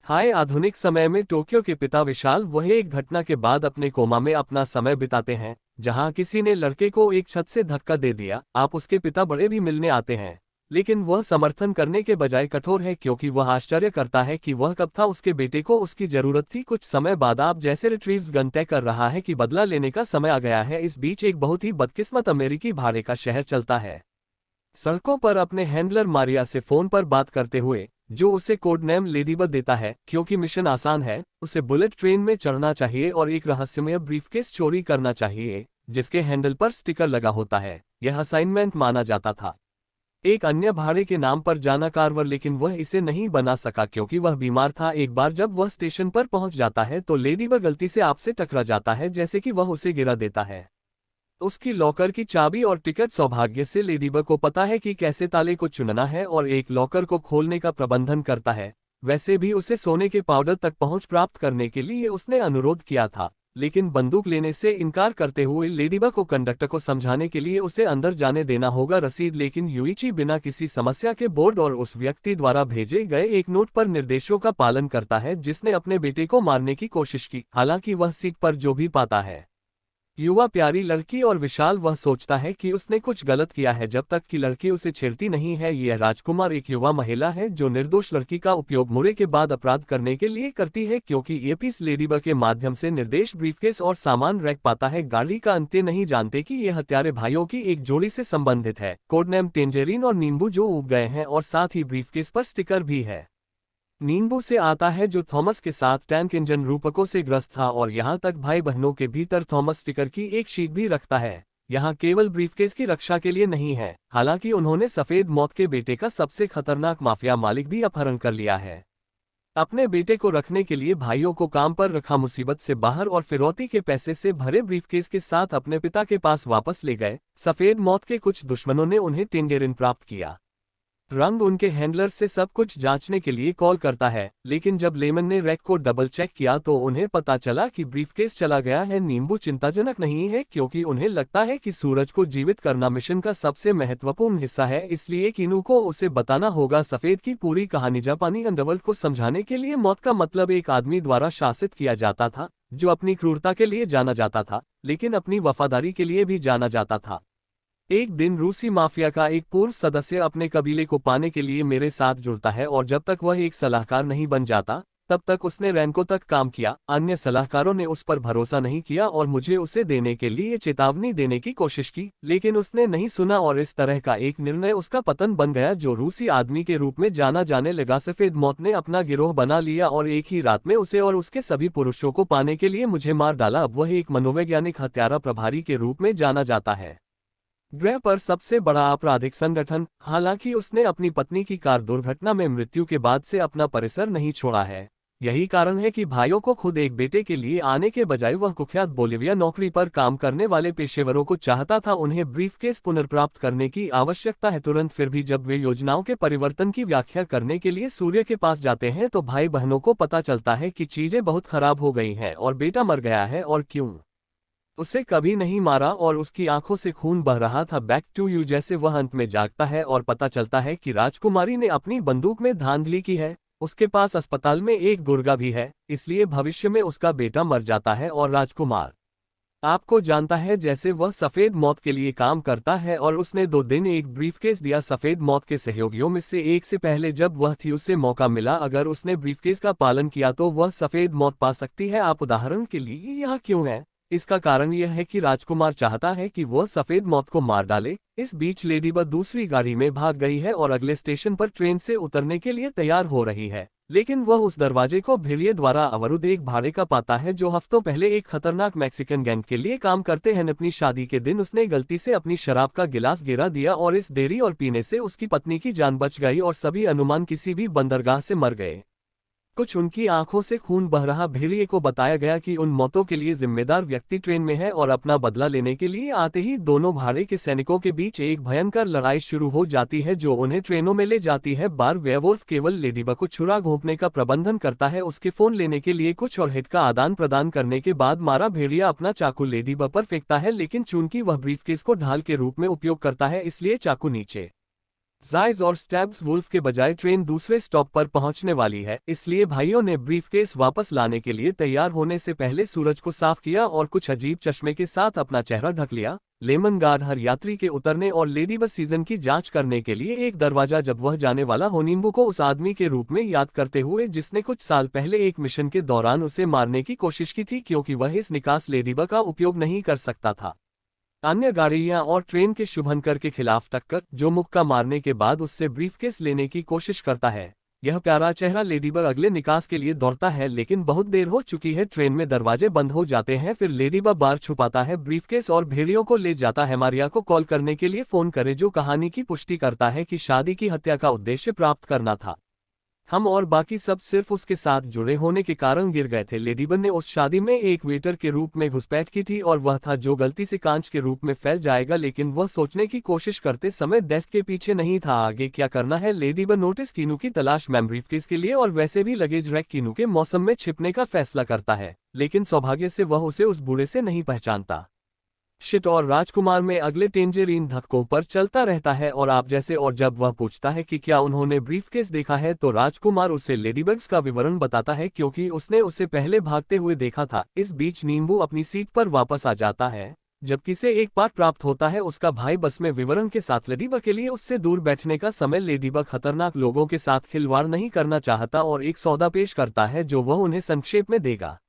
हाय आधुनिक समय में टोक्यो के पिता विशाल वह एक घटना के बाद अपने कोमा में अपना समय बिताते हैं जहां किसी ने लड़के को एक छत से धक्का दे दिया। आप उसके पिता बड़े भी मिलने आते हैं, लेकिन वह समर्थन करने के बजाय कठोर है क्योंकि वह आश्चर्य करता है कि वह कब था उसके बेटे को उसकी जरूरत थी। कुछ समय बाद आप जैसे रिट्रीव्स गन तय कर रहा है कि बदला लेने का समय आ गया है। इस बीच एक बहुत ही बदकिस्मत अमेरिकी भाड़े का शहर चलता है, सड़कों पर अपने हैंडलर मारिया से फोन पर बात करते हुए, जो उसे कोड नेम लेडीबग देता है क्योंकि मिशन आसान है। उसे बुलेट ट्रेन में चढ़ना चाहिए और एक रहस्यमय ब्रीफकेस चोरी करना चाहिए जिसके हैंडल पर स्टिकर लगा होता है। यह असाइनमेंट माना जाता था एक अन्य भाड़े के नाम पर जाना कार्वर, लेकिन वह इसे नहीं बना सका क्योंकि वह बीमार था। एक बार जब वह स्टेशन पर पहुंच जाता है तो लेडीबग गलती से आपसे टकरा जाता है जैसे कि वह उसे गिरा देता है। उसकी लॉकर की चाबी और टिकट। सौभाग्य से लेडीबग को पता है कि कैसे ताले को चुनना है और एक लॉकर को खोलने का प्रबंधन करता है। वैसे भी उसे सोने के पाउडर तक पहुंच प्राप्त करने के लिए उसने अनुरोध किया था, लेकिन बंदूक लेने से इनकार करते हुए लेडीबग को कंडक्टर को समझाने के लिए उसे अंदर जाने देना होगा रसीद। लेकिन यूइची बिना किसी समस्या के बोर्ड और उस व्यक्ति द्वारा भेजे गए एक नोट पर निर्देशों का पालन करता है जिसने अपने बेटे को मारने की कोशिश की। हालांकि वह सीट पर जो भी पाता है युवा प्यारी लड़की और विशाल वह सोचता है कि उसने कुछ गलत किया है जब तक कि लड़की उसे छेड़ती नहीं है। यह राजकुमार एक युवा महिला है जो निर्दोष लड़की का उपयोग मुरे के बाद अपराध करने के लिए करती है क्योंकि ये पीस लेडीबग के माध्यम से निर्देश ब्रीफकेस और सामान रैक पाता है। गाड़ी का अंत्य नहीं जानते कि यह हत्यारे भाइयों की एक जोड़ी से संबंधित है, कोडनेम टेंजेरिन और नींबू, जो उग गए हैं और साथ ही ब्रीफकेस पर स्टिकर भी है। नींबू से आता है जो थॉमस के साथ टैंक इंजन रूपकों से ग्रस्त था और यहाँ तक भाई बहनों के भीतर थॉमस स्टिकर की एक शीट भी रखता है। यहाँ केवल ब्रीफकेस की रक्षा के लिए नहीं है, हालांकि उन्होंने सफेद मौत के बेटे का सबसे खतरनाक माफिया मालिक भी अपहरण कर लिया है। अपने बेटे को रखने के लिए भाइयों को काम पर रखा, मुसीबत से बाहर और फिरौती के पैसे से भरे ब्रीफकेस के साथ अपने पिता के पास वापस ले गए। सफेद मौत के कुछ दुश्मनों ने उन्हें टेंजेरिन प्राप्त किया। रंग उनके हैंडलर से सब कुछ जांचने के लिए कॉल करता है, लेकिन जब लेमन ने रैक को डबल चेक किया तो उन्हें पता चला कि ब्रीफकेस चला गया है। नींबू चिंताजनक नहीं है क्योंकि उन्हें लगता है कि सूरज को जीवित करना मिशन का सबसे महत्वपूर्ण हिस्सा है, इसलिए किनू को उसे बताना होगा सफेद की पूरी कहानी। जापानी अंडरवर्ल्ड को समझाने के लिए मौत का मतलब एक आदमी द्वारा शासित किया जाता था जो अपनी क्रूरता के लिए जाना जाता था लेकिन अपनी वफादारी के लिए भी जाना जाता था। एक दिन रूसी माफिया का एक पूर्व सदस्य अपने कबीले को पाने के लिए मेरे साथ जुड़ता है और जब तक वह एक सलाहकार नहीं बन जाता तब तक उसने रैनको तक काम किया। अन्य सलाहकारों ने उस पर भरोसा नहीं किया और मुझे उसे देने के लिए चेतावनी देने की कोशिश की, लेकिन उसने नहीं सुना और इस तरह का एक निर्णय उसका पतन बन गया जो रूसी आदमी के रूप में जाना जाने लगा। सफेद मौत ने अपना गिरोह बना लिया और एक ही रात में उसे और उसके सभी पुरुषों को पाने के लिए मुझे मार डाला। अब वह एक मनोवैज्ञानिक हत्यारा प्रभारी के रूप में जाना जाता है, ग्रह पर सबसे बड़ा आपराधिक संगठन। हालांकि उसने अपनी पत्नी की कार दुर्घटना में मृत्यु के बाद से अपना परिसर नहीं छोड़ा है। यही कारण है कि भाइयों को खुद एक बेटे के लिए आने के बजाय वह कुख्यात बोलिविया नौकरी पर काम करने वाले पेशेवरों को चाहता था। उन्हें ब्रीफकेस पुनर्प्राप्त करने की आवश्यकता है तुरंत। फिर भी जब वे योजनाओं के परिवर्तन की व्याख्या करने के लिए सूर्य के पास जाते हैं तो भाई बहनों को पता चलता है कि चीजें बहुत खराब हो गई हैं और बेटा मर गया है और क्यों उसे कभी नहीं मारा और उसकी आंखों से खून बह रहा था। बैक टू यू जैसे वह अंत में जागता है और पता चलता है कि राजकुमारी ने अपनी बंदूक में धांधली की है। उसके पास अस्पताल में एक गुर्गा भी है, इसलिए भविष्य में उसका बेटा मर जाता है और राजकुमार आपको जानता है जैसे वह सफेद मौत के लिए काम करता है और उसने 2 दिन एक ब्रीफकेस दिया सफेद मौत के सहयोगियों में से एक से पहले जब वह थी उसे मौका मिला। अगर उसने ब्रीफकेस का पालन किया तो वह सफेद मौत पा सकती है। आप उदाहरण के लिए यह क्यों है? इसका कारण यह है कि राजकुमार चाहता है कि वह सफेद मौत को मार डाले। इस बीच लेडीबग दूसरी गाड़ी में भाग गई है और अगले स्टेशन पर ट्रेन से उतरने के लिए तैयार हो रही है, लेकिन वह उस दरवाजे को भेड़िए द्वारा अवरुद्ध एक भाड़े का पाता है जो हफ्तों पहले एक खतरनाक मैक्सिकन गैंग के लिए काम करते हैं। अपनी शादी के दिन उसने गलती से अपनी शराब का गिलास गिरा दिया और इस देरी और पीने से उसकी पत्नी की जान बच गई और सभी अनुमान किसी भी बंदरगाह से मर गए। कुछ उनकी आंखों से खून बह रहा भेड़िए को बताया गया कि उन मौतों के लिए जिम्मेदार व्यक्ति ट्रेन में है और अपना बदला लेने के लिए आते ही दोनों भाड़े के सैनिकों के बीच एक भयंकर लड़ाई शुरू हो जाती है जो उन्हें ट्रेनों में ले जाती है। बार वेयरवुल्फ केवल लेडीबग को छुरा घोंपने का प्रबंधन करता है, उसके फोन लेने के लिए कुछ और हिट का आदान प्रदान करने के बाद मारा भेड़िया अपना चाकू लेडीबग पर फेंकता है, लेकिन चूंकि वह ब्रीफकेस को ढाल के रूप में उपयोग करता है इसलिए चाकू नीचे जायज और स्टैब्स वुल्फ के बजाय ट्रेन दूसरे स्टॉप पर पहुंचने वाली है, इसलिए भाइयों ने ब्रीफकेस वापस लाने के लिए तैयार होने से पहले सूरज को साफ किया और कुछ अजीब चश्मे के साथ अपना चेहरा ढक लिया। लेमन गार्ड हर यात्री के उतरने और लेडी बस सीजन की जांच करने के लिए एक दरवाजा जब वह जाने वाला हो नींबू को उस आदमी के रूप में याद करते हुए जिसने कुछ साल पहले एक मिशन के दौरान उसे मारने की कोशिश की थी, क्योंकि वह इस निकास लेडीबग का उपयोग नहीं कर सकता था। अन्य गाड़ियां और ट्रेन के शुभंकर के खिलाफ टक्कर, जो मुक्का मारने के बाद उससे ब्रीफकेस लेने की कोशिश करता है। यह प्यारा चेहरा लेडीबग अगले निकास के लिए दौड़ता है, लेकिन बहुत देर हो चुकी है। ट्रेन में दरवाजे बंद हो जाते हैं। फिर लेडीबग बाहर छुपाता है ब्रीफकेस और भेड़ियों को ले जाता है। मारिया को कॉल करने के लिए फोन करें, जो कहानी की पुष्टि करता है कि शादी की हत्या का उद्देश्य प्राप्त करना था। हम और बाकी सब सिर्फ उसके साथ जुड़े होने के कारण गिर गए थे। लेडीबग ने उस शादी में एक वेटर के रूप में घुसपैठ की थी और वह था जो गलती से कांच के रूप में फैल जाएगा, लेकिन वह सोचने की कोशिश करते समय डेस्क के पीछे नहीं था। आगे क्या करना है? लेडीबग नोटिस कीनू की तलाश में ब्रीफकेस के लिए और वैसे भी लगेज रैक कीनू के मौसम में छिपने का फैसला करता है, लेकिन सौभाग्य से वह उसे उस बूढ़े से नहीं पहचानता। शिट और राजकुमार में अगले टेंजेरीन धक्कों पर चलता रहता है और आप जैसे, और जब वह पूछता है कि क्या उन्होंने ब्रीफकेस देखा है तो राजकुमार उसे लेडीबग्स का विवरण बताता है, क्योंकि उसने उसे पहले भागते हुए देखा था। इस बीच नींबू अपनी सीट पर वापस आ जाता है। जब किसे एक पाठ प्राप्त होता है उसका भाई बस में विवरण के साथ लेडीबग के लिए उससे दूर बैठने का समय। लेडीबग खतरनाक लोगों के साथ खिलवाड़ नहीं करना चाहता और एक सौदा पेश करता है जो वह उन्हें संक्षेप में देगा।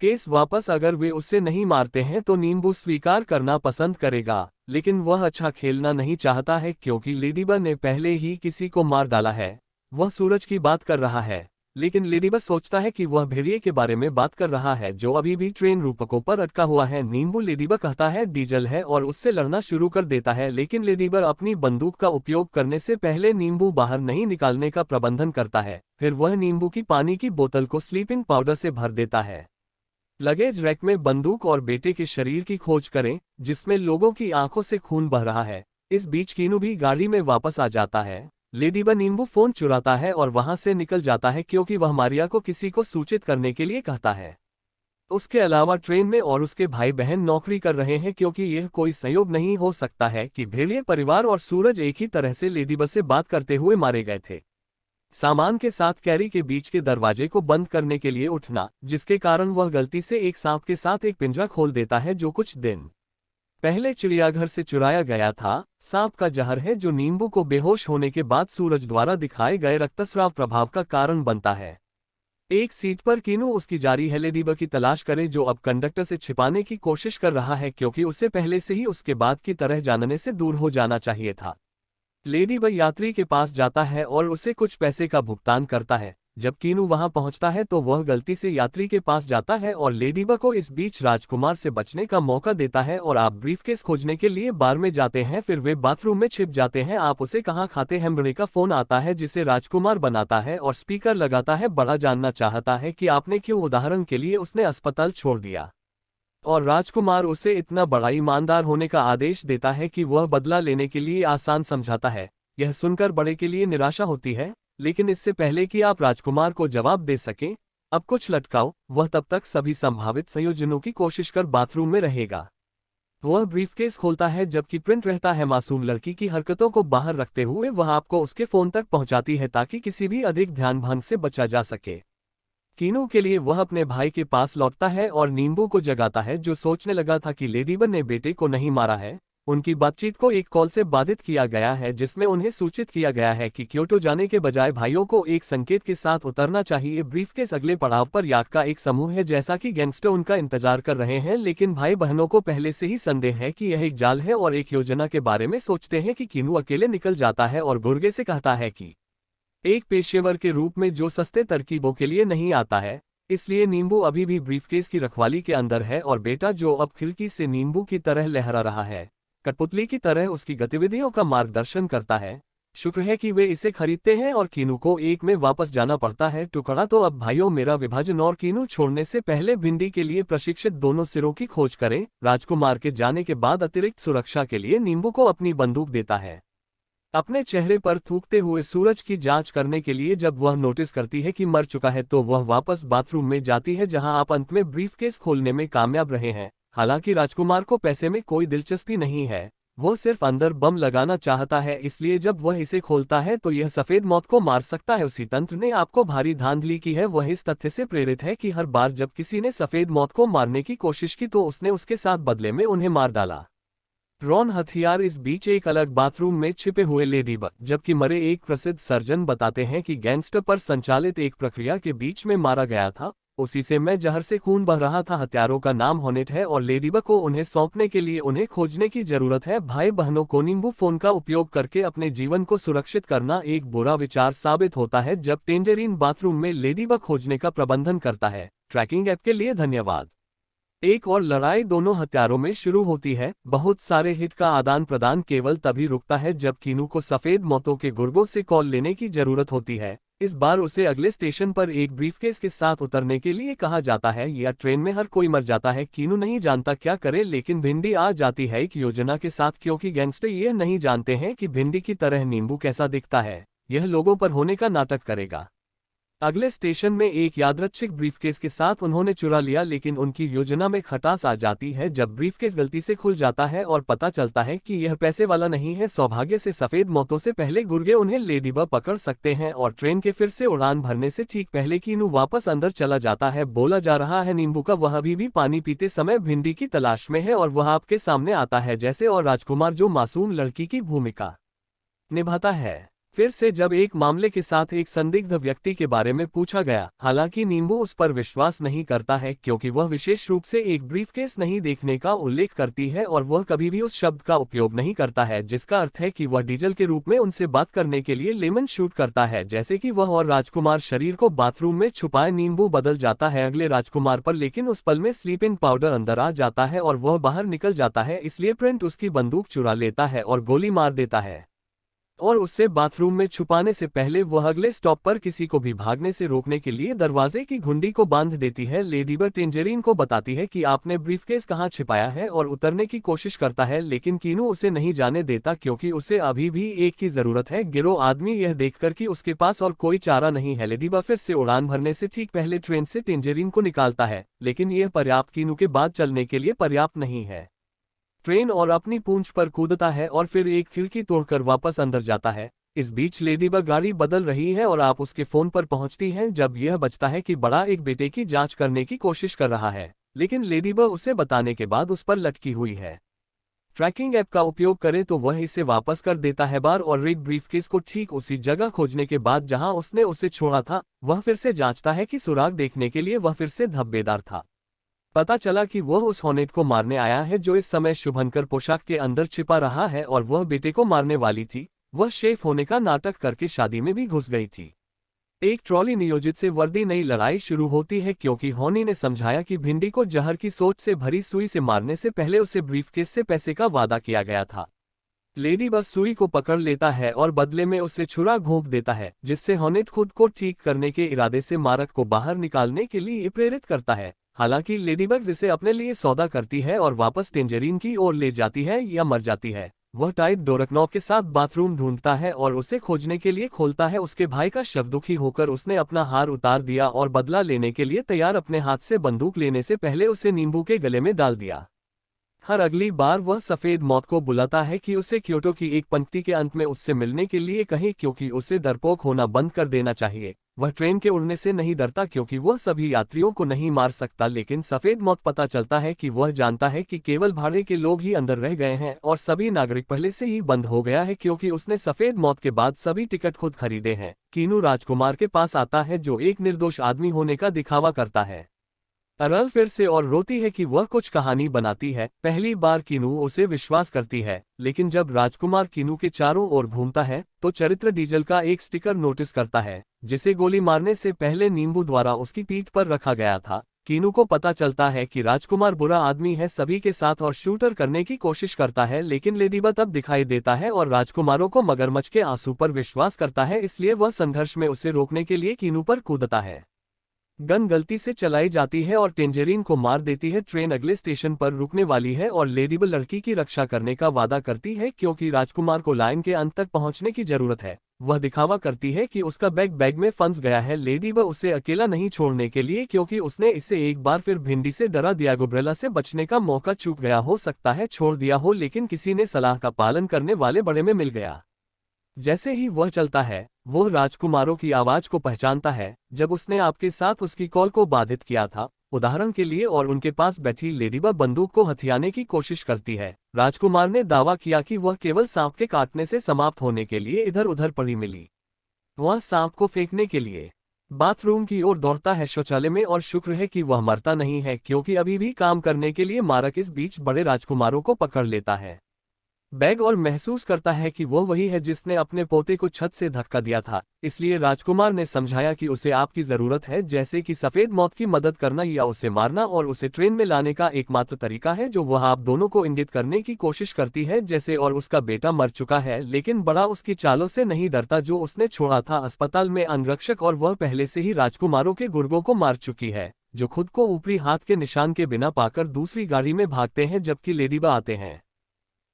केस वापस अगर वे उससे नहीं मारते हैं तो नींबू स्वीकार करना पसंद करेगा, लेकिन वह अच्छा खेलना नहीं चाहता है क्योंकि लेडीबग ने पहले ही किसी को मार डाला है। वह सूरज की बात कर रहा है, लेकिन लेडीबग सोचता है कि वह भेड़िए के बारे में बात कर रहा है जो अभी भी ट्रेन रूपकों पर अटका हुआ है। नींबू लेडीबग कहता है डीजल है और उससे लड़ना शुरू कर देता है, लेकिन लेडीबग अपनी बंदूक का उपयोग करने से पहले नींबू बाहर नहीं निकालने का प्रबंधन करता है। फिर वह नींबू की पानी की बोतल को स्लीपिंग पाउडर से भर देता है। लगेज रैक में बंदूक और बेटे के शरीर की खोज करें, जिसमें लोगों की आंखों से खून बह रहा है। इस बीच कीनू भी गाड़ी में वापस आ जाता है। लेडीबग नींबू फोन चुराता है और वहां से निकल जाता है क्योंकि वह मारिया को किसी को सूचित करने के लिए कहता है। उसके अलावा ट्रेन में और उसके भाई बहन नौकरी कर रहे हैं, क्योंकि यह कोई संयोग नहीं हो सकता है कि भेड़िए परिवार और सूरज एक ही तरह से लेडीबग से बात करते हुए मारे गए थे। सामान के साथ कैरी के बीच के दरवाजे को बंद करने के लिए उठना, जिसके कारण वह गलती से एक सांप के साथ एक पिंजरा खोल देता है जो कुछ दिन पहले चिड़ियाघर से चुराया गया था। सांप का जहर है जो नींबू को बेहोश होने के बाद सूरज द्वारा दिखाए गए रक्तस्राव प्रभाव का कारण बनता है। एक सीट पर कीनू उसकी जारी है लेडीबग की तलाश करे, जो अब कंडक्टर से छिपाने की कोशिश कर रहा है क्योंकि उसे पहले से ही उसके बाद की तरह जानने से दूर हो जाना चाहिए था। लेडीबग यात्री के पास जाता है और उसे कुछ पैसे का भुगतान करता है। जब कीनू वहां पहुंचता है तो वह गलती से यात्री के पास जाता है और लेडीबग को इस बीच राजकुमार से बचने का मौका देता है और आप ब्रीफकेस खोजने के लिए बार में जाते हैं। फिर वे बाथरूम में छिप जाते हैं। आप उसे कहाँ खाते हैं? बड़े का फोन आता है जिसे राजकुमार बनाता है और स्पीकर लगाता है। बड़ा जानना चाहता है कि आपने क्यों, उदाहरण के लिए उसने अस्पताल छोड़ दिया, और राजकुमार उसे इतना बड़ा ईमानदार होने का आदेश देता है कि वह बदला लेने के लिए आसान समझाता है। यह सुनकर बड़े के लिए निराशा होती है, लेकिन इससे पहले कि आप राजकुमार को जवाब दे सकें, अब कुछ लटकाओ। वह तब तक सभी संभावित संयोजनों की कोशिश कर बाथरूम में रहेगा। वह ब्रीफकेस खोलता है जबकि प्रिंट रहता है मासूम लड़की की हरकतों को बाहर रखते हुए वह आपको उसके फोन तक पहुंचाती है ताकि किसी भी अधिक ध्यान भंग से बचा जा सके। कीनू के लिए वह अपने भाई के पास लौटता है और नींबू को जगाता है, जो सोचने लगा था कि लेडीबग ने बेटे को नहीं मारा है। उनकी बातचीत को एक कॉल से बाधित किया गया है जिसमें उन्हें सूचित किया गया है कि क्योटो जाने के बजाय भाइयों को एक संकेत के साथ उतरना चाहिए। ब्रीफकेस अगले पड़ाव पर याक का एक समूह है, जैसा कि गैंगस्टर उनका इंतजार कर रहे हैं, लेकिन भाई बहनों को पहले से ही संदेह है कि यह एक जाल है और एक योजना के बारे में सोचते हैं कि कीनू अकेले निकल जाता है और गुर्गे से कहता है कि एक पेशेवर के रूप में जो सस्ते तरकीबों के लिए नहीं आता है। इसलिए नींबू अभी भी ब्रीफकेस की रखवाली के अंदर है और बेटा, जो अब खिड़की से नींबू की तरह लहरा रहा है, कठपुतली की तरह उसकी गतिविधियों का मार्गदर्शन करता है। शुक्र है कि वे इसे खरीदते हैं और कीनू को एक में वापस जाना पड़ता है। टुकड़ा तो अब भाइयों मेरा विभाजन और कीनू छोड़ने से पहले भिंडी के लिए प्रशिक्षित दोनों सिरों की खोज करें। राजकुमार के जाने के बाद अतिरिक्त सुरक्षा के लिए नींबू को अपनी बंदूक देता है। अपने चेहरे पर थूकते हुए सूरज की जांच करने के लिए जब वह नोटिस करती है कि मर चुका है तो वह वापस बाथरूम में जाती है, जहां आप अंत में ब्रीफकेस खोलने में कामयाब रहे हैं। हालांकि राजकुमार को पैसे में कोई दिलचस्पी नहीं है, वो सिर्फ अंदर बम लगाना चाहता है, इसलिए जब वह इसे खोलता है तो यह सफेद मौत को मार सकता है। उसी तंत्र ने आपको भारी धांधली की है। वह इस तथ्य से प्रेरित है कि हर बार जब किसी ने सफेद मौत को मारने की कोशिश की तो उसने उसके साथ बदले में उन्हें मार डाला। रॉन हथियार इस बीच एक अलग बाथरूम में छिपे हुए लेडीबग, जबकि मरे एक प्रसिद्ध सर्जन बताते हैं कि गैंगस्टर पर संचालित एक प्रक्रिया के बीच में मारा गया था। उसी से मैं जहर से खून बह रहा था। हत्यारों का नाम हॉर्नेट है और लेडीबग को उन्हें सौंपने के लिए उन्हें खोजने की जरूरत है। भाई बहनों को नींबू फोन का उपयोग करके अपने जीवन को सुरक्षित करना एक बुरा विचार साबित होता है जब टेंजरीन बाथरूम में लेडीबग खोजने का प्रबंधन करता है। ट्रैकिंग ऐप के लिए धन्यवाद। एक और लड़ाई दोनों हत्यारों में शुरू होती है। बहुत सारे हिट का आदान प्रदान केवल तभी रुकता है जब कीनू को सफेद मौतों के गुर्गों से कॉल लेने की जरूरत होती है। इस बार उसे अगले स्टेशन पर एक ब्रीफकेस के साथ उतरने के लिए कहा जाता है। या ट्रेन में हर कोई मर जाता है। कीनू नहीं जानता क्या करे, लेकिन भिंडी आ जाती है एक योजना के साथ, क्योंकि गैंगस्टर ये नहीं जानते हैं कि भिंडी की तरह नींबू कैसा दिखता है। यह लोगों पर होने का नाटक करेगा। अगले स्टेशन में एक यादृच्छिक ब्रीफकेस के साथ उन्होंने चुरा लिया, लेकिन उनकी योजना में खटास आ जाती है जब ब्रीफकेस गलती से खुल जाता है और पता चलता है कि यह पैसे वाला नहीं है। सौभाग्य से सफेद मौतों से पहले गुर्गे उन्हें लेडीबग पकड़ सकते हैं और ट्रेन के फिर से उड़ान भरने से ठीक पहले कीनू वापस अंदर चला जाता है। बोला जा रहा है नींबू का वह अभी भी पानी पीते समय भिंडी की तलाश में है और वह आपके सामने आता है जैसे और राजकुमार जो मासूम लड़की की भूमिका निभाता है। फिर से जब एक मामले के साथ एक संदिग्ध व्यक्ति के बारे में पूछा गया, हालांकि नींबू उस पर विश्वास नहीं करता है क्योंकि वह विशेष रूप से एक ब्रीफकेस नहीं देखने का उल्लेख करती है और वह कभी भी उस शब्द का उपयोग नहीं करता है जिसका अर्थ है कि वह डीजल के रूप में उनसे बात करने के लिए लेमन शूट करता है जैसे कि वह और राजकुमार शरीर को बाथरूम में छुपाए। नींबू बदल जाता है अगले राजकुमार पर, लेकिन उस पल में स्लीपिंग पाउडर अंदर आ जाता है और वह बाहर निकल जाता है। इसलिए प्रिंट उसकी बंदूक चुरा लेता है और गोली मार देता है और उससे बाथरूम में छुपाने से पहले वह अगले स्टॉप पर किसी को भी भागने से रोकने के लिए दरवाजे की घुंडी को बांध देती है। लेडीबग टेंजरीन को बताती है कि आपने ब्रीफकेस कहां छिपाया है और उतरने की कोशिश करता है, लेकिन कीनू उसे नहीं जाने देता क्योंकि उसे अभी भी एक की जरूरत है। गिरोह आदमी यह देखकर कि उसके पास और कोई चारा नहीं है, लेडीबग फिर से उड़ान भरने से ठीक पहले ट्रेन से टेंजरीन को निकालता है, लेकिन यह पर्याप्त कीनू के बाद चलने के लिए पर्याप्त नहीं है। ट्रेन और अपनी पूंछ पर कूदता है और फिर एक खिड़की तोड़कर वापस अंदर जाता है। इस बीच लेडीबग गाड़ी बदल रही है और आप उसके फोन पर पहुंचती हैं जब यह बचता है कि बड़ा एक बेटे की जांच करने की कोशिश कर रहा है, लेकिन लेडीबग उसे बताने के बाद उस पर लटकी हुई है। ट्रैकिंग ऐप का उपयोग करें तो वह इसे वापस कर देता है बार और रिग ब्रीफकेस को ठीक उसी जगह खोजने के बाद जहां उसने उसे छोड़ा था। वह फिर से जांचता है कि सुराग देखने के लिए वह फिर से धब्बेदार था। पता चला कि वह उस हॉर्नेट को मारने आया है जो इस समय शुभंकर पोशाक के अंदर छिपा रहा है और वह बेटे को मारने वाली थी। वह शेफ होने का नाटक करके शादी में भी घुस गई थी। एक ट्रॉली नियोजित से वर्दी नई लड़ाई शुरू होती है क्योंकि हॉनी ने समझाया कि भिंडी को जहर की सोच से भरी सुई से मारने से पहले उसे ब्रीफकेस से पैसे का वादा किया गया था। लेडी बस सुई को पकड़ लेता है और बदले में उसे छुरा घोंप देता है, जिससे हॉर्नेट खुद को ठीक करने के इरादे से मारक को बाहर निकालने के लिए प्रेरित करता है। हालांकि लेडीबग इसे अपने लिए सौदा करती है और वापस टेंजरीन की ओर ले जाती है या मर जाती है। वह टाइट डोरकनॉब के साथ बाथरूम ढूंढता है और उसे खोजने के लिए खोलता है। उसके भाई का शव दुखी होकर उसने अपना हार उतार दिया और बदला लेने के लिए तैयार अपने हाथ से बंदूक लेने से पहले उसे नींबू के गले में डाल दिया। हर अगली बार वह सफेद मौत को बुलाता है कि उसे क्योटो की एक पंक्ति के अंत में उससे मिलने के लिए कहे क्योंकि उसे डरपोक होना बंद कर देना चाहिए। वह ट्रेन के उड़ने से नहीं डरता क्योंकि वह सभी यात्रियों को नहीं मार सकता, लेकिन सफेद मौत पता चलता है कि वह जानता है कि केवल भाड़े के लोग ही अंदर रह गए हैं और सभी नागरिक पहले से ही बंद हो गया है क्योंकि उसने सफेद मौत के बाद सभी टिकट खुद खरीदे हैं। कीनू राजकुमार के पास आता है जो एक निर्दोष आदमी होने का दिखावा करता है। अरल फिर से और रोती है कि वह कुछ कहानी बनाती है। पहली बार कीनू उसे विश्वास करती है, लेकिन जब राजकुमार कीनू के चारों ओर घूमता है तो चरित्र डीजल का एक स्टिकर नोटिस करता है जिसे गोली मारने से पहले नींबू द्वारा उसकी पीठ पर रखा गया था। कीनू को पता चलता है कि राजकुमार बुरा आदमी है सभी के साथ और शूटर करने की कोशिश करता है, लेकिन लेडीबग तब दिखाई देता है और राजकुमारों को मगरमच्छ के आंसू पर विश्वास करता है, इसलिए वह संघर्ष में उसे रोकने के लिए कीनू पर कूदता है। गन गलती से चलाई जाती है और टेंजरीन को मार देती है। ट्रेन अगले स्टेशन पर रुकने वाली है और लेडीबग लड़की की रक्षा करने का वादा करती है क्योंकि राजकुमार को लाइन के अंत तक पहुंचने की जरूरत है। वह दिखावा करती है कि उसका बैग में फंस गया है। लेडीबग उसे अकेला नहीं छोड़ने के लिए, क्योंकि उसने इसे एक बार फिर भिंडी से डरा दिया। गुब्रेला से बचने का मौका चूक गया, हो सकता है छोड़ दिया हो, लेकिन किसी ने सलाह का पालन करने वाले बड़े में मिल गया। जैसे ही वह चलता है, वह राजकुमारों की आवाज को पहचानता है जब उसने आपके साथ उसकी कॉल को बाधित किया था, उदाहरण के लिए, और उनके पास बैठी लेडीबग बंदूक को हथियाने की कोशिश करती है। राजकुमार ने दावा किया कि वह केवल सांप के काटने से समाप्त होने के लिए इधर उधर पड़ी मिली। वह सांप को फेंकने के लिए बाथरूम की ओर दौड़ता है, शौचालय में, और शुक्र है कि वह मरता नहीं है, क्योंकि अभी भी काम करने के लिए मारक इस बीच बड़े राजकुमारों को पकड़ लेता है बैग और महसूस करता है कि वो वही है जिसने अपने पोते को छत से धक्का दिया था। इसलिए राजकुमार ने समझाया कि उसे आपकी जरूरत है, जैसे कि सफेद मौत की मदद करना या उसे मारना, और उसे ट्रेन में लाने का एकमात्र तरीका है जो वह आप दोनों को इंगित करने की कोशिश करती है जैसे, और उसका बेटा मर चुका है, लेकिन बड़ा उसकी चालों से नहीं डरता जो उसने छोड़ा था अस्पताल में अंगरक्षक, और वह पहले से ही राजकुमारों के गुर्गों को मार चुकी है, जो खुद को ऊपरी हाथ के निशान के बिना पाकर दूसरी गाड़ी में भागते हैं, जबकि लेडीबग आते हैं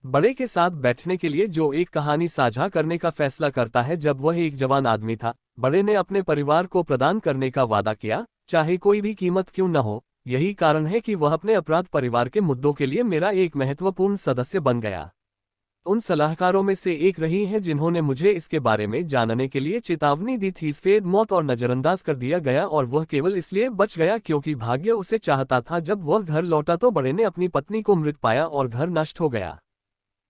बड़े के साथ बैठने के लिए, जो एक कहानी साझा करने का फैसला करता है। जब वह एक जवान आदमी था, बड़े ने अपने परिवार को प्रदान करने का वादा किया, चाहे कोई भी कीमत क्यों न हो। यही कारण है कि वह अपने अपराध परिवार के मुद्दों के लिए मेरा एक महत्वपूर्ण सदस्य बन गया। उन सलाहकारों में से एक रही हैं जिन्होंने मुझे इसके बारे में जानने के लिए चेतावनी दी थी। सफेद मौत और नजरअंदाज कर दिया गया, और वह केवल इसलिए बच गया क्योंकि भाग्य उसे चाहता था। जब वह घर लौटा तो बड़े ने अपनी पत्नी को मृत पाया और घर नष्ट हो गया।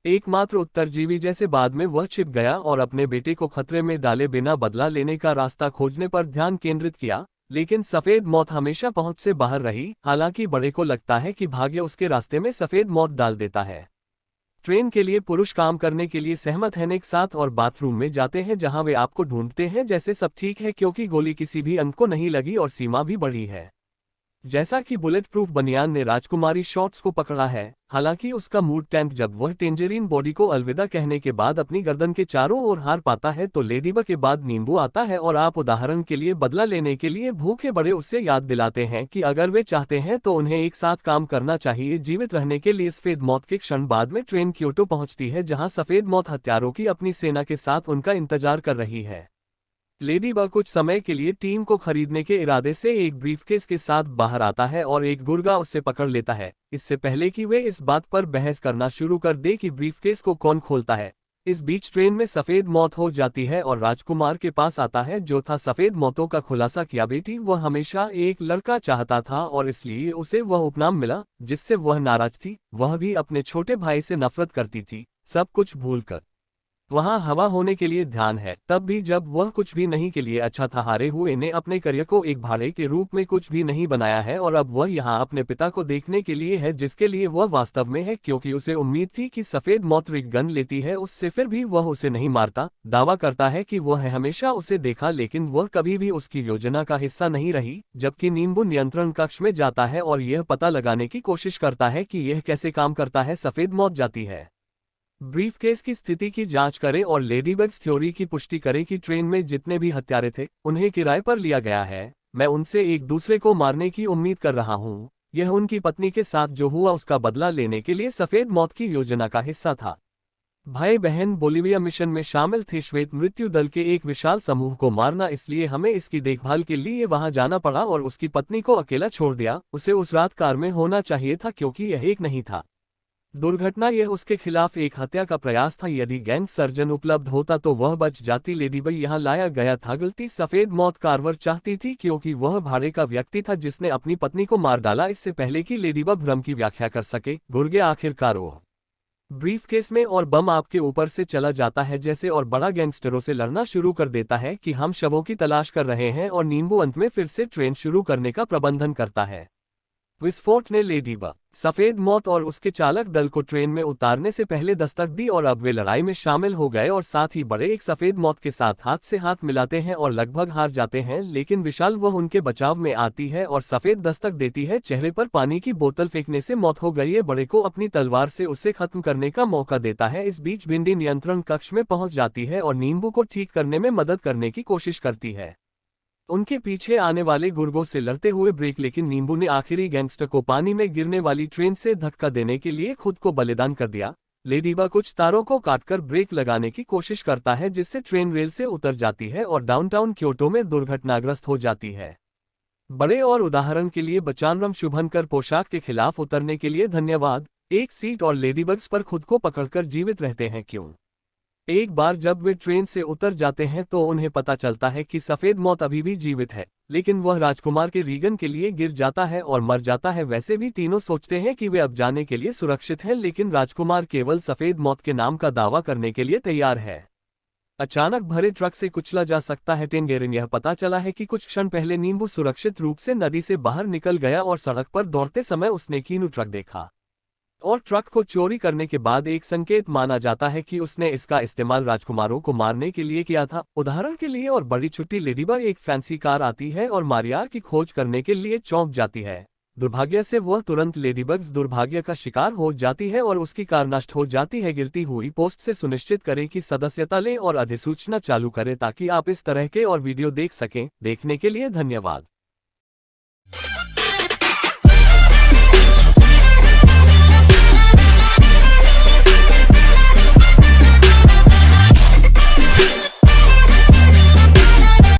एकमात्र उत्तरजीवी जैसे बाद में वह छिप गया और अपने बेटे को खतरे में डाले बिना बदला लेने का रास्ता खोजने पर ध्यान केंद्रित किया, लेकिन सफेद मौत हमेशा पहुंच से बाहर रही। हालांकि बड़े को लगता है कि भाग्य उसके रास्ते में सफेद मौत डाल देता है। ट्रेन के लिए पुरुष काम करने के लिए सहमत हैं, एक साथ और बाथरूम में जाते हैं जहां वे आपको ढूंढते हैं जैसे सब ठीक है, क्योंकि गोली किसी भी अंक को नहीं लगी और सीमा भी बढ़ी है। जैसा कि बुलेट प्रूफ बनियान ने राजकुमारी शॉर्ट्स को पकड़ा है, हालांकि उसका मूड टैंक जब वह टेंजरीन बॉडी को अलविदा कहने के बाद अपनी गर्दन के चारों ओर हार पाता है, तो लेडीबग के बाद नींबू आता है, और आप उदाहरण के लिए बदला लेने के लिए भूखे बड़े उससे याद दिलाते हैं कि अगर वे चाहते हैं तो उन्हें एक साथ काम करना चाहिए जीवित रहने के लिए। सफेद मौत के क्षण बाद में ट्रेन क्योटो पहुंचती है, जहां सफेद मौत हत्यारों की अपनी सेना के साथ उनका इंतजार कर रही है। लेडीबग कुछ समय के लिए टीम को खरीदने के इरादे से एक ब्रीफकेस के साथ बाहर आता है और एक गुर्गा उसे पकड़ लेता है, इससे पहले कि वे इस बात पर बहस करना शुरू कर दे कि ब्रीफकेस को कौन खोलता है। इस बीच ट्रेन में सफेद मौत हो जाती है और राजकुमार के पास आता है, जो था सफेद मौतों का खुलासा किया। बेटी, वह हमेशा एक लड़का चाहता था और इसलिए उसे वह उपनाम मिला जिससे वह नाराज थी। वह भी अपने छोटे भाई से नफरत करती थी, सब कुछ भूलकर। वहां हवा होने के लिए ध्यान है, तब भी जब वह कुछ भी नहीं के लिए अच्छा था। हारे हुए ने अपने करियर को एक भाड़े के रूप में कुछ भी नहीं बनाया है, और अब वह यहाँ अपने पिता को देखने के लिए है जिसके लिए वह वास्तव में है, क्योंकि उसे उम्मीद थी कि सफेद मौत रिग गन लेती है उससे, फिर भी वह उसे नहीं मारता। दावा करता है कि वह हमेशा उसे देखा, लेकिन वह कभी भी उसकी योजना का हिस्सा नहीं रही। जबकि नींबू नियंत्रण कक्ष में जाता है और यह पता लगाने की कोशिश करता है कि यह कैसे काम करता है। सफेद मौत जाती है, ब्रीफकेस की स्थिति की जांच करें और लेडीबग्स थ्योरी की पुष्टि करें कि ट्रेन में जितने भी हत्यारे थे उन्हें किराए पर लिया गया है। मैं उनसे एक दूसरे को मारने की उम्मीद कर रहा हूं। यह उनकी पत्नी के साथ जो हुआ उसका बदला लेने के लिए सफेद मौत की योजना का हिस्सा था। भाई बहन बोलिविया मिशन में शामिल थे। श्वेत मृत्यु दल के एक विशाल समूह को मारना, इसलिए हमें इसकी देखभाल के लिए वहां जाना पड़ा और उसकी पत्नी को अकेला छोड़ दिया। उसे उस रात कार में होना चाहिए था क्योंकि यह एक नहीं था दुर्घटना, यह उसके खिलाफ एक हत्या का प्रयास था। यदि गैंग सर्जन उपलब्ध होता तो वह बच जाती। लेडीबग यहाँ लाया गया था गलती। सफेद मौत कार्वर चाहती थी क्योंकि वह भाड़े का व्यक्ति था जिसने अपनी पत्नी को मार डाला, इससे पहले कि लेडीबग भ्रम की व्याख्या कर सके। गुर्गे आखिरकार वो ब्रीफकेस में और बम आपके ऊपर से चला जाता है जैसे, और बड़ा गैंगस्टरों से लड़ना शुरू कर देता है कि हम शवों की तलाश कर रहे हैं, और नींबू अंत में फिर से ट्रेन शुरू करने का प्रबंधन करता है। विस्फोट ने लेडीबग, सफेद मौत और उसके चालक दल को ट्रेन में उतारने से पहले दस्तक दी, और अब वे लड़ाई में शामिल हो गए और साथ ही बड़े एक सफेद मौत के साथ हाथ से हाथ मिलाते हैं और लगभग हार जाते हैं। लेकिन विशाल वह उनके बचाव में आती है और सफेद दस्तक देती है। चेहरे पर पानी की बोतल फेंकने से मौत हो गई है। बड़े को अपनी तलवार से उसे खत्म करने का मौका देता है। इस बीच भिंडी नियंत्रण कक्ष में पहुंच जाती है और नींबू को ठीक करने में मदद करने की कोशिश करती है। उनके पीछे आने वाले गुर्गों से लड़ते हुए ब्रेक, लेकिन नींबू ने आखिरी गैंगस्टर को पानी में गिरने वाली ट्रेन से धक्का देने के लिए खुद को बलिदान कर दिया। लेडीबग कुछ तारों को काटकर ब्रेक लगाने की कोशिश करता है, जिससे ट्रेन रेल से उतर जाती है और डाउनटाउन क्योटो में दुर्घटनाग्रस्त हो जाती है। बड़े और उदाहरण के लिए बचानरम शुभंकर पोशाक के खिलाफ उतरने के लिए धन्यवाद। एक सीट और लेडीबग्स पर खुद को पकड़कर जीवित रहते हैं क्यों? एक बार जब वे ट्रेन से उतर जाते हैं तो उन्हें पता चलता है कि सफेद मौत अभी भी जीवित है, लेकिन वह राजकुमार के रीगन के लिए गिर जाता है और मर जाता है। वैसे भी तीनों सोचते हैं कि वे अब जाने के लिए सुरक्षित हैं, लेकिन राजकुमार केवल सफेद मौत के नाम का दावा करने के लिए तैयार है। अचानक भरे ट्रक से कुचला जा सकता है। टेंगेरिन यह पता चला है कि कुछ क्षण पहले नींबू सुरक्षित रूप से नदी से बाहर निकल गया और सड़क पर दौड़ते समय उसने कीनू ट्रक देखा और ट्रक को चोरी करने के बाद एक संकेत माना जाता है कि उसने इसका इस्तेमाल राजकुमारों को मारने के लिए किया था। उदाहरण के लिए और बड़ी छुट्टी लेडीबग एक फैंसी कार आती है और मारिया की खोज करने के लिए चौंक जाती है। दुर्भाग्य से वह तुरंत लेडीबग्स दुर्भाग्य का शिकार हो जाती है और उसकी कार नष्ट हो जाती है। गिरती हुई पोस्ट से सुनिश्चित करें कि सदस्यता लें और अधिसूचना चालू करें ताकि आप इस तरह के और वीडियो देख सकें। देखने के लिए धन्यवाद।